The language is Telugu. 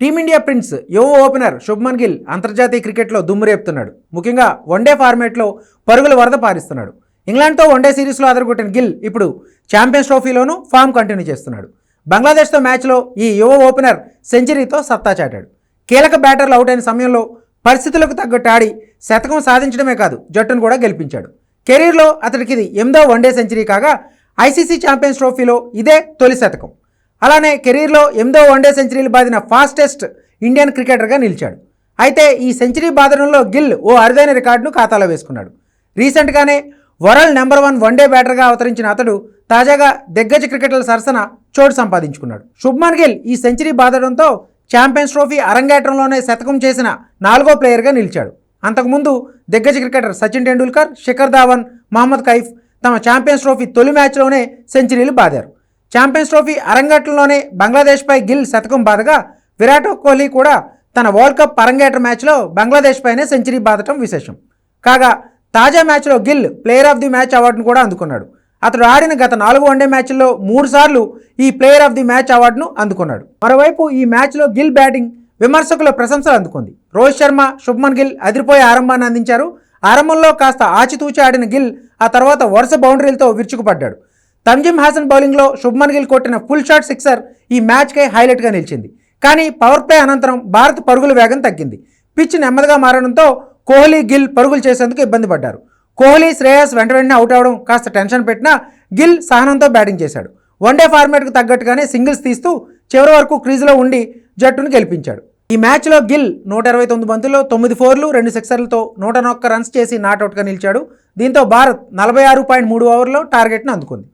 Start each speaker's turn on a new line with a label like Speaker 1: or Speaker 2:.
Speaker 1: టీమిండియా ప్రిన్స్ యువ ఓపెనర్ శుభ్మన్ గిల్ అంతర్జాతీయ క్రికెట్లో దుమ్మురేపుతున్నాడు. ముఖ్యంగా వన్డే ఫార్మేట్లో పరుగుల వరద పారిస్తున్నాడు. ఇంగ్లాండ్తో వన్డే సిరీస్లో అదరగొట్టిన గిల్ ఇప్పుడు ఛాంపియన్స్ ట్రోఫీలోనూ ఫామ్ కంటిన్యూ చేస్తున్నాడు. బంగ్లాదేశ్తో మ్యాచ్లో ఈ యువ ఓపెనర్ సెంచరీతో సత్తా చాటాడు. కీలక బ్యాటర్లు అవుట్ అయిన సమయంలో పరిస్థితులకు తగ్గట్టు ఆడి శతకం సాధించడమే కాదు, జట్టును కూడా గెలిపించాడు. కెరీర్లో అతడికి ఇది 8వ వన్డే సెంచరీ కాగా ఐసీసీ ఛాంపియన్స్ ట్రోఫీలో ఇదే తొలి శతకం. అలానే కెరీర్లో 8వ వన్డే సెంచరీలు బాదిన ఫాస్టెస్ట్ ఇండియన్ క్రికెటర్గా నిలిచాడు. అయితే ఈ సెంచరీ బాదడంలో గిల్ ఓ అరుదైన రికార్డును ఖాతాలో వేసుకున్నాడు. రీసెంట్గానే వరల్డ్ నెంబర్ 1 వన్డే బ్యాటర్గా అవతరించిన అతడు తాజాగా దిగ్గజ క్రికెటర్ల సరసన చోటు సంపాదించుకున్నాడు. శుభ్మన్ గిల్ ఈ సెంచరీ బాదడంతో ఛాంపియన్స్ ట్రోఫీ అరంగేట్రంలోనే శతకం చేసిన 4వ ప్లేయర్గా నిలిచాడు. అంతకుముందు దిగ్గజ క్రికెటర్ సచిన్ టెండూల్కర్, శిఖర్ ధావన్, మహమ్మద్ కైఫ్ తమ ఛాంపియన్స్ ట్రోఫీ తొలి మ్యాచ్లోనే సెంచరీలు బాదారు. ఛాంపియన్స్ ట్రోఫీ అరంగేట్రంలోనే బంగ్లాదేశ్పై గిల్ శతకం బాదగా విరాట్ కోహ్లీ కూడా తన వరల్డ్ కప్ అరంగేట్ర మ్యాచ్లో బంగ్లాదేశ్ పైనే సెంచరీ బాదటం విశేషం. కాగా తాజా మ్యాచ్లో Gill player of the match అవార్డును కూడా అందుకున్నాడు. అతడు ఆడిన గత 4 వన్డే మ్యాచ్ల్లో 3 సార్లు ఈ ప్లేయర్ ఆఫ్ ది మ్యాచ్ అవార్డును అందుకున్నాడు. మరోవైపు ఈ మ్యాచ్లో గిల్ బ్యాటింగ్ విమర్శకుల ప్రశంసలు అందుకుంది. రోహిత్ శర్మ, శుభ్మన్ గిల్ అదిరిపోయే ఆరంభాన్ని అందించారు. ఆరంభంలో కాస్త ఆచితూచి ఆడిన గిల్ ఆ తర్వాత వరుస బౌండరీలతో విరుచుకుపడ్డాడు. తంజిమ్ హాసన్ బౌలింగ్లో శుభ్మన్ గిల్ కొట్టిన ఫుల్ షాట్ సిక్సర్ ఈ మ్యాచ్కే హైలైట్గా నిలిచింది. కానీ పవర్ ప్లే అనంతరం భారత్ పరుగుల వేగం తగ్గింది. పిచ్ నెమ్మదిగా మారడంతో కోహ్లీ, గిల్ పరుగులు చేసేందుకు ఇబ్బంది పడ్డారు. కోహ్లీ, శ్రేయస్ వెంటనే అవుట్ అవడం కాస్త టెన్షన్ పెట్టినా గిల్ సహనంతో బ్యాటింగ్ చేశాడు. వన్డే ఫార్మాట్కు తగ్గట్టుగానే సింగిల్స్ తీస్తూ చివరి వరకు క్రీజులో ఉండి జట్టును గెలిపించాడు. ఈ మ్యాచ్లో గిల్ 129 బంతుల్లో 9 ఫోర్లు, 2 సిక్సర్లతో 101 రన్స్ చేసి నాట్అవుట్గా నిలిచాడు. దీంతో భారత్ 46.3 ఓవర్లో టార్గెట్ను అందుకుంది.